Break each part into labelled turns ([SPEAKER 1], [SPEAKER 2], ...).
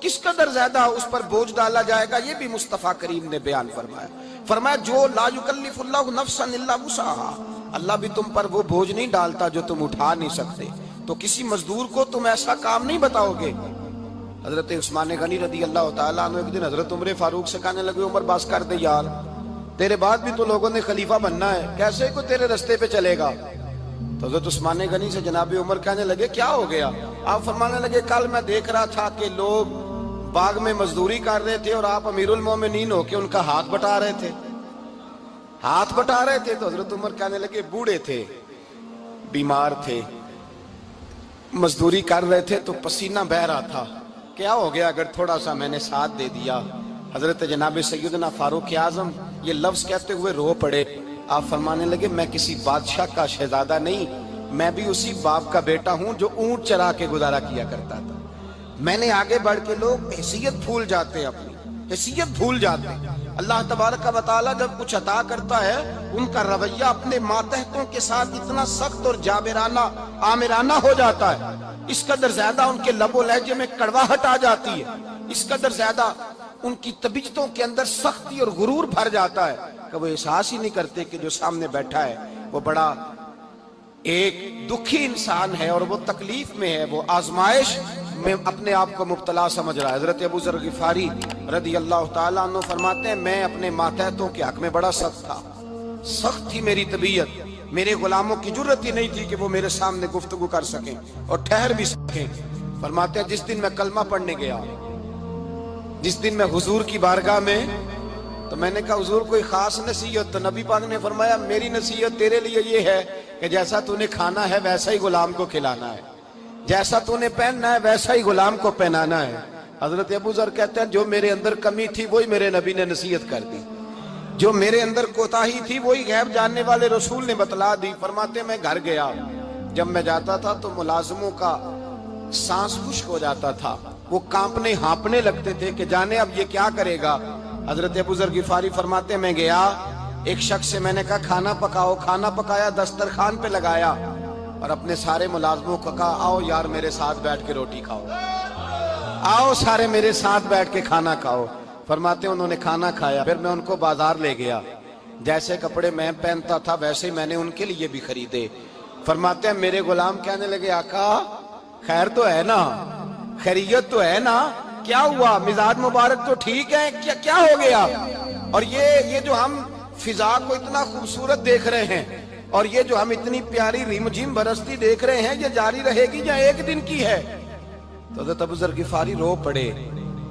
[SPEAKER 1] کس قدر زیادہ اس پر بوجھ ڈالا جائے گا یہ بھی مصطفیٰ کریم نے بیان فرمایا. فرمایا جو لا یکلف اللہ نفسا الا وسعها، اللہ بھی تم پر وہ بوجھ نہیں ڈالتا جو تم اٹھا نہیں سکتے. تو کسی مزدور کو تم ایسا کام نہیں بتاؤ گے. حضرت عثمان غنی رضی اللہ تعالیٰ عنہ ایک دن حضرت عمر فاروق سے کہنے لگے عمر بس کر دے یار، تیرے بعد بھی تو لوگوں نے خلیفہ بننا ہے، کیسے کوئی تیرے رستے پہ چلے گا. تو حضرت عثمان غنی سے جناب عمر کہنے لگے کیا ہو گیا؟ آپ فرمانے لگے کل میں دیکھ رہا تھا کہ لوگ باغ میں مزدوری کر رہے تھے اور آپ امیر المومنین ہو کے ان کا ہاتھ بٹا رہے تھے. ہاتھ بٹا رہے تھے تو حضرت عمر کہنے لگے بوڑھے تھے، بیمار تھے، مزدوری کر رہے تھے تو پسینہ بہہ رہا تھا، کیا ہو گیا اگر تھوڑا سا میں نے ساتھ دے دیا. حضرت جناب سیدنا فاروق اعظم یہ لفظ کہتے ہوئے رو پڑے. آپ فرمانے لگے میں کسی بادشاہ کا شہزادہ نہیں، میں بھی اسی باپ کا بیٹا ہوں جو اونٹ چرا کے گزارا کیا کرتا تھا. میں نے آگے بڑھ کے لوگ حیثیت بھول جاتے ہیں، اپنی حیثیت بھول جاتے ہیں. اللہ تبارک و تعالیٰ جب کچھ عطا کرتا ہے ان کا رویہ اپنے ماتحتوں کے ساتھ اتنا سخت اور جابرانہ آمرانہ ہو جاتا ہے، اس قدر زیادہ ان کے لب و لہجے میں کڑواہٹ آ جاتی ہے، اس قدر زیادہ ان کی طبیعتوں کے اندر سختی اور غرور بھر جاتا ہے کہ وہ احساس ہی نہیں کرتے کہ جو سامنے بیٹھا ہے وہ بڑا ایک دکھی انسان ہے اور وہ تکلیف میں ہے، وہ آزمائش میں اپنے آپ کو مبتلا سمجھ رہا ہے. حضرت ابو ذر غفاری رضی اللہ تعالیٰ عنہ فرماتے ہیں میں اپنے ماتحتوں کے حق میں بڑا سخت تھا، سخت تھی میری طبیعت، میرے غلاموں کی جرت ہی نہیں تھی کہ وہ میرے سامنے گفتگو کر سکیں اور ٹھہر بھی سکیں. فرماتے ہیں جس دن میں کلمہ پڑھنے گیا، جس دن میں حضور کی بارگاہ میں، تو میں نے کہا حضور کوئی خاص نصیحت؟ تو نبی پاک نے فرمایا میری نصیحت تیرے لیے یہ ہے کہ جیسا تو نے کھانا ہے ویسا ہی غلام کو کھلانا ہے، جیسا تو نے پہننا ہے ویسا ہی غلام کو پہنانا ہے. حضرت ابو ذر کہتے ہیں جو میرے اندر کمی تھی وہی میرے نبی نے نصیحت کر دی، جو میرے اندر کوتاہی تھی وہی غیب جاننے والے رسول نے بتلا دی. فرماتے میں گھر گیا، جب میں جاتا تھا تو ملازموں کا سانس خشک ہو جاتا تھا، وہ کانپنے ہانپنے لگتے تھے کہ جانے اب یہ کیا کرے گا. حضرت ابو ذر غفاری فرماتے میں گیا، ایک شخص سے میں نے کہا کھانا پکاؤ، کھانا پکایا، دسترخوان پہ لگایا اور اپنے سارے ملازموں کو کہا آؤ یار میرے ساتھ بیٹھ کے روٹی کھاؤ، آؤ سارے میرے ساتھ بیٹھ کے کھانا کھاؤ. فرماتے ہیں انہوں نے کھانا کھایا، پھر میں ان کو بازار لے گیا، جیسے کپڑے میں پہنتا تھا ویسے ہی میں نے ان کے لیے بھی خریدے. فرماتے ہیں میرے غلام کہنے لگے آقا خیر تو ہے نا، خیریت تو ہے نا، کیا ہوا؟ مزاج مبارک تو ٹھیک ہے، کیا ہو گیا؟ اور یہ جو ہم فضا کو اتنا خوبصورت دیکھ رہے ہیں اور یہ جو ہم اتنی پیاری ریم جھم برستی دیکھ رہے ہیں یہ جاری رہے گی یا ایک دن کی ہے؟ تو حضرت ابو ذر غفاری رو پڑے،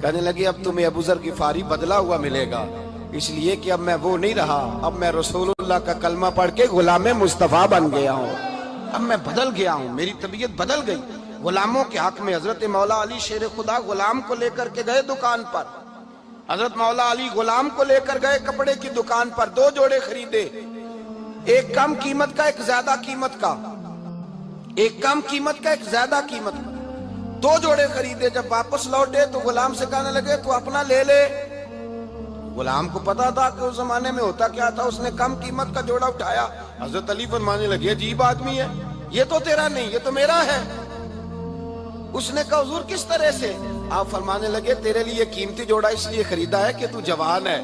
[SPEAKER 1] کہنے لگے اب تمہیں ابو ذر غفاری بدلا ہوا ملے گا، اس لیے کہ اب میں وہ نہیں رہا، اب میں رسول اللہ کا کلمہ پڑھ کے غلام مصطفیٰ بن گیا ہوں، اب میں بدل گیا ہوں، میری طبیعت بدل گئی. غلاموں کے حق میں حضرت مولا علی شیر خدا غلام کو لے کر کے گئے دکان پر، حضرت مولا علی غلام کو لے کر گئے کپڑے کی دکان پر، 2 جوڑے خریدے، ایک کم قیمت کا ایک زیادہ قیمت کا، ایک کم قیمت کا ایک زیادہ قیمت کا، 2 جوڑے خریدے. جب واپس لوٹے تو غلام سے کہنے لگے تو اپنا لے لے. غلام کو پتا تھا کہ اس زمانے میں ہوتا کیا تھا، اس نے کم قیمت کا جوڑا اٹھایا. حضرت علی فرمانے لگے عجیب آدمی ہے، یہ تو تیرا نہیں یہ تو میرا ہے. اس نے کہا حضور کس طرح سے؟ آپ فرمانے لگے تیرے لیے قیمتی جوڑا اس لیے خریدا ہے کہ تو جوان ہے،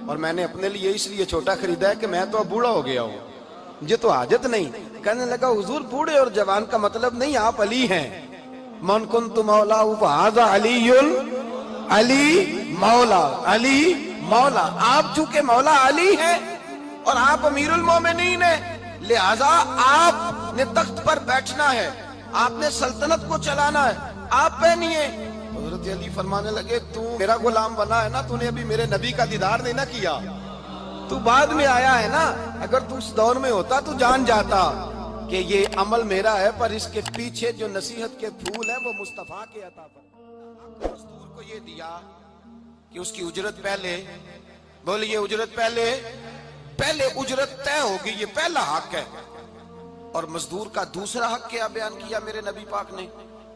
[SPEAKER 1] اور میں نے اپنے لیے اس لیے چھوٹا خریدا ہے کہ میں تو اب بوڑھا ہو گیا ہوں، مجھے تو حاجت نہیں. کہنے لگا حضور بوڑھے اور جوان کا مطلب نہیں، آپ علی ہیں. من کنت مولا فہذا علی، علی مولا، علی مولا. آپ چونکہ مولا علی ہیں اور آپ امیر المومنین ہیں، لہذا آپ نے تخت پر بیٹھنا ہے، آپ نے سلطنت کو چلانا ہے، آپ پہنیے. حضرت علی فرمانے لگے تو میرا غلام بنا ہے نا، تو نے ابھی میرے نبی کا دیدار نہیں نہ کیا، تو بعد میں آیا ہے نا. اگر تو اس دور میں ہوتا تو جان جاتا کہ یہ عمل میرا ہے، پر اس کے پیچھے جو نصیحت کے پھول ہیں وہ مصطفیٰ کے عطا پر. مزدور کو یہ دیا کہ اس کی اجرت پہلے، بولیے اجرت پہلے اجرت طے ہوگی، یہ پہلا حق ہے. اور مزدور کا دوسرا حق کیا بیان کیا میرے نبی پاک نے؟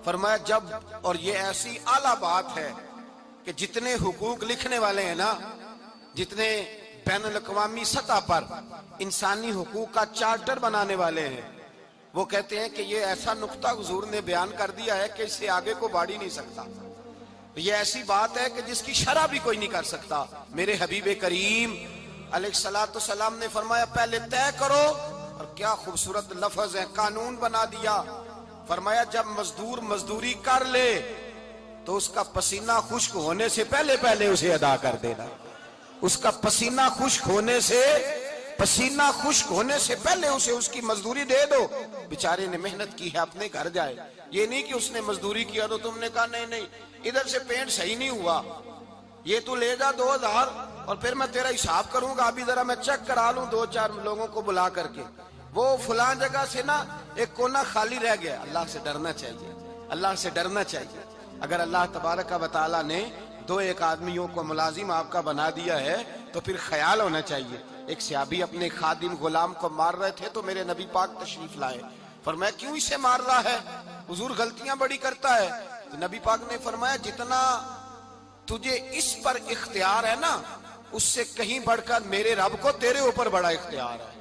[SPEAKER 1] فرمایا جب، اور یہ ایسی اعلیٰ بات ہے کہ جتنے حقوق لکھنے والے ہیں نا، جتنے بین الاقوامی سطح پر انسانی حقوق کا چارٹر بنانے والے ہیں، وہ کہتے ہیں کہ یہ ایسا نقطہ حضور نے بیان کر دیا ہے کہ اس سے آگے کو بڑھ ہی نہیں سکتا. یہ ایسی بات ہے کہ جس کی شرح بھی کوئی نہیں کر سکتا. میرے حبیب کریم علیہ الصلوۃ والسلام نے فرمایا پہلے طے کرو، اور کیا خوبصورت لفظ ہے، قانون بنا دیا. فرمایا جب مزدور مزدوری کر لے تو اس کا پسینہ خشک ہونے سے پہلے پہلے اسے ادا کر دینا. اس کا پسینہ خشک ہونے سے پہلے اسے اس کی مزدوری دے دو. بیچارے نے محنت کی ہے، اپنے گھر جائے. یہ نہیں کہ اس نے مزدوری کیا تو تم نے کہا نہیں ادھر سے پینٹ صحیح نہیں ہوا، یہ تو لے جا 2000 اور پھر میں تیرا حساب کروں گا، ابھی ذرا میں چیک کرا لوں 2-4 لوگوں کو بلا کر کے. وہ فلاں جگہ سے نا ایک کونا خالی رہ گیا. اللہ سے ڈرنا چاہیے، اللہ سے ڈرنا چاہیے. اگر اللہ تبارک و تعالیٰ نے 2-1 آدمیوں کو ملازم آپ کا بنا دیا ہے تو پھر خیال ہونا چاہیے. ایک صحابی اپنے خادم غلام کو مار رہے تھے تو میرے نبی پاک تشریف لائے. فرمایا کیوں اسے مار رہا ہے؟ حضور غلطیاں بڑی کرتا ہے. تو نبی پاک نے فرمایا جتنا تجھے اس پر اختیار ہے نا اس سے کہیں بڑھ کر میرے رب کو تیرے اوپر بڑا اختیار ہے.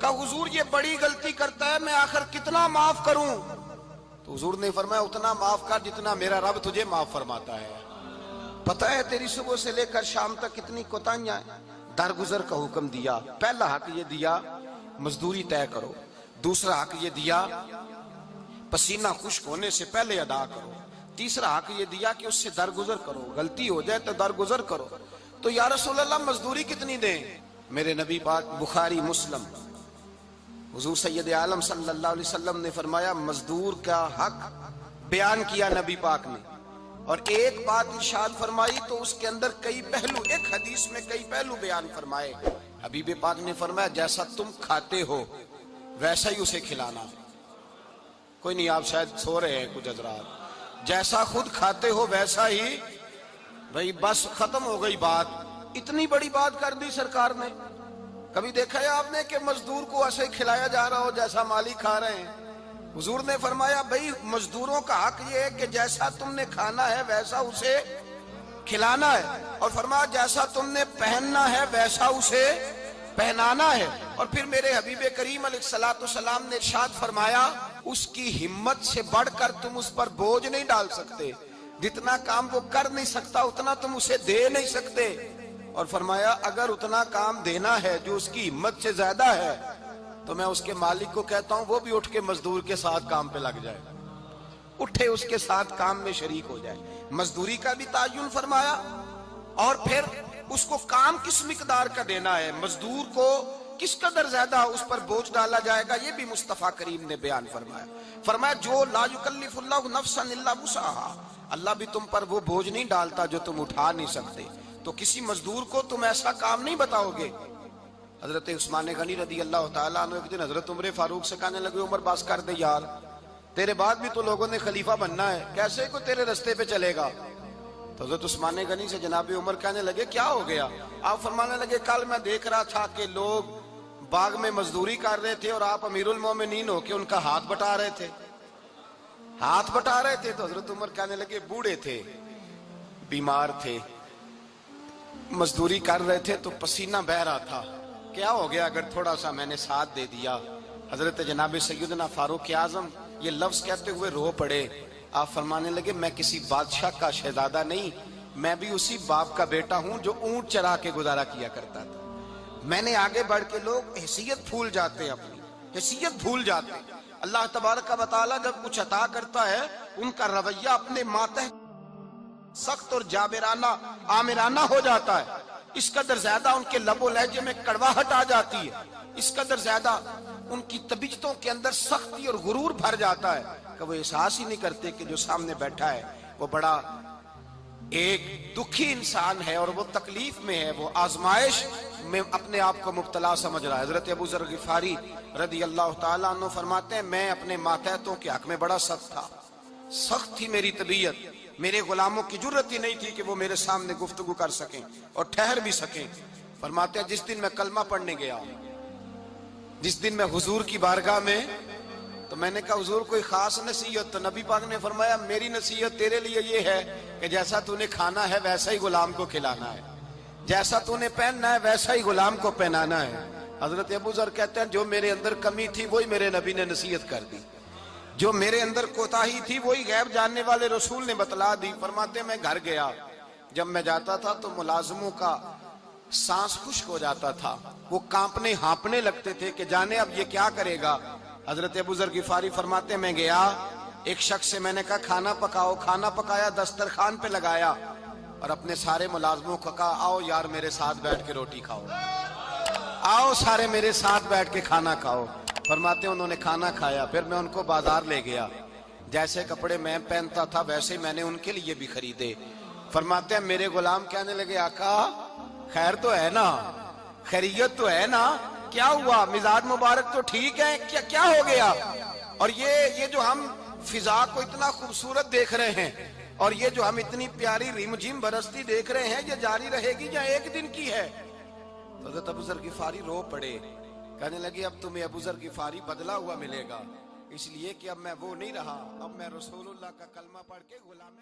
[SPEAKER 1] کہا حضور یہ بڑی غلطی کرتا ہے، میں آخر کتنا معاف کروں؟ تو حضور نے فرمایا اتنا معاف کر جتنا میرا رب تجھے معاف فرماتا ہے. پتہ ہے تیری صبح سے لے کر شام تک کتنی کوتاہیاں ہیں. درگزر کا حکم دیا. پہلا حق یہ دیا مزدوری طے کرو. دوسرا حق یہ دیا پسینہ خشک ہونے سے پہلے ادا کرو. تیسرا حق یہ دیا کہ اس سے درگزر کرو، غلطی ہو جائے تو درگزر کرو. تو یا رسول اللہ مزدوری کتنی دیں؟ میرے نبی پاک بخاری مسلم حضور سید عالم صلی اللہ علیہ وسلم نے فرمایا مزدور کا حق بیان کیا نبی پاک نے، اور ایک بات ارشاد فرمائی تو اس کے اندر کئی پہلو، ایک حدیث میں کئی پہلو بیان فرمائے. حبیب پاک نے فرمایا جیسا تم کھاتے ہو ویسا ہی اسے کھلانا. کوئی نہیں، آپ شاید سو رہے ہیں کچھ حضرات. جیسا خود کھاتے ہو ویسا ہی، بھئی بس ختم ہو گئی بات. اتنی بڑی بات کر دی سرکار نے. کبھی دیکھا ہے آپ نے کہ مزدور کو ایسے ہی کھلایا جا رہا ہو جیسا مالک کھا رہے ہیں؟ حضور نے فرمایا بھئی مزدوروں کا حق یہ ہے کہ جیسا تم نے کھانا ہے ویسا اسے کھلانا ہے، اور فرمایا جیسا تم نے پہننا ہے ویسا اسے پہنانا ہے. اور پھر میرے حبیب کریم علیہ الصلوۃ والسلام نے ارشاد فرمایا اس کی ہمت سے بڑھ کر تم اس پر بوجھ نہیں ڈال سکتے. جتنا کام وہ کر نہیں سکتا اتنا تم اسے دے نہیں سکتے. اور فرمایا اگر اتنا کام دینا ہے جو اس کی ہمت سے زیادہ ہے تو میں اس کے مالک کو کہتا ہوں وہ بھی اٹھ کے مزدور کے ساتھ کام پہ لگ جائے، اٹھے اس کے ساتھ کام میں شریک ہو جائے. مزدوری کا بھی تعین فرمایا، اور پھر اس کو کام کس مقدار کا دینا ہے، مزدور کو کس قدر زیادہ اس پر بوجھ ڈالا جائے گا، یہ بھی مصطفیٰ کریم نے بیان فرمایا. فرمایا جو لا یکلف اللہ نفسا الا وسعہا، اللہ بھی تم پر وہ بوجھ نہیں ڈالتا جو تم اٹھا نہیں سکتے. تو کسی مزدور کو تم ایسا کام نہیں بتاؤ گے. حضرت عثمان غنی رضی اللہ تعالیٰ عنہ ایک دن حضرت عمر فاروق سے کہنے لگے عمر بس کر دے یار، تیرے بعد بھی تو لوگوں نے خلیفہ بننا ہے، کیسے کو تیرے رستے پہ چلے گا؟ تو حضرت عثمان غنی سے جناب عمر کہنے لگے کیا ہو گیا؟ آپ فرمانے لگے کل میں دیکھ رہا تھا کہ لوگ باغ میں مزدوری کر رہے تھے اور آپ امیر المومنین ہو کے ان کا ہاتھ بٹا رہے تھے. تو حضرت عمر کہنے لگے بوڑھے تھے، بیمار تھے، مزدوری کر رہے تھے تو پسینہ بہہ رہا تھا، کیا ہو گیا اگر تھوڑا سا میں نے ساتھ دے دیا؟ حضرت جناب سیدنا فاروق اعظم یہ لفظ کہتے ہوئے رو پڑے. آپ فرمانے لگے میں کسی بادشاہ کا شہزادہ نہیں، میں بھی اسی باپ کا بیٹا ہوں جو اونٹ چرا کے گزارا کیا کرتا تھا. میں نے آگے بڑھ کے لوگ حیثیت بھول جاتے ہیں، اپنی حیثیت بھول جاتے ہیں. اللہ تبارک و تعالیٰ جب کچھ عطا کرتا ہے ان کا رویہ اپنے ماتحت سخت اور جابرانہ آمرانہ ہو جاتا ہے. اس قدر زیادہ ان کے لب و لہجے میں کڑواہٹ آ جاتی ہے، اس قدر زیادہ ان کی طبیعتوں کے اندر سختی اور غرور بھر جاتا ہے کہ وہ احساس ہی نہیں کرتے کہ جو سامنے بیٹھا ہے وہ بڑا ایک دکھی انسان ہے اور وہ تکلیف میں ہے، وہ آزمائش میں اپنے آپ کو مبتلا سمجھ رہا ہے. حضرت ابو ذر غفاری رضی اللہ تعالیٰ عنہ فرماتے ہیں میں اپنے ماتحتوں کے حق میں بڑا سخت تھا، سخت تھی میری طبیعت، میرے غلاموں کی جرت ہی نہیں تھی کہ وہ میرے سامنے گفتگو کر سکیں اور ٹھہر بھی سکیں. فرماتے ہیں جس دن میں کلمہ پڑھنے گیا، جس دن میں حضور کی بارگاہ میں، تو میں نے کہا حضور کوئی خاص نصیحت؟ تو نبی پاک نے فرمایا میری نصیحت تیرے لیے یہ ہے کہ جیسا تو نے کھانا ہے ویسا ہی غلام کو کھلانا ہے، جیسا تو نے پہننا ہے ویسا ہی غلام کو پہنانا ہے. حضرت ابو ذر کہتے ہیں جو میرے اندر کمی تھی وہی میرے نبی نے نصیحت کر دی. جو میرے اندر کوتاہی تھی وہی غیب جاننے والے رسول نے بتلا دی. فرماتے میں گھر گیا, جب میں جاتا تھا تو ملازموں کا سانس خشک ہو جاتا تھا, وہ کانپنے ہانپنے لگتے تھے کہ جانے اب یہ کیا کرے گا. حضرت ابو ذر غفاری فرماتے میں گیا, ایک شخص سے میں نے کہا کھانا پکاؤ, کھانا پکایا, دسترخوان پہ لگایا اور اپنے سارے ملازموں کو کہا آؤ یار میرے ساتھ بیٹھ کے روٹی کھاؤ, آؤ سارے میرے ساتھ بیٹھ کے کھانا کھاؤ. فرماتے انہوں نے کھانا کھایا. پھر میں ان کو بازار لے گیا, جیسے کپڑے میں پہنتا تھا ویسے میں نے ان کے لیے بھی خریدے. فرماتے ہیں میرے غلام کہنے لگے آقا خیر تو ہے نا, خیریت تو ہے نا, کیا ہوا, مزاج مبارک تو ٹھیک ہے, کیا ہو گیا. اور یہ جو ہم فضا کو اتنا خوبصورت دیکھ رہے ہیں اور یہ جو ہم اتنی پیاری ریم جھم برستی دیکھ رہے ہیں, یہ جاری رہے گی یا ایک دن کی ہے. تو حضرت ابو ذر غفاری رو پڑے, کہنے لگے اب تمہیں ابو ذر غفاری بدلا ہوا ملے گا, اس لیے کہ اب میں وہ نہیں رہا, اب میں رسول اللہ کا کلمہ پڑھ کے غلام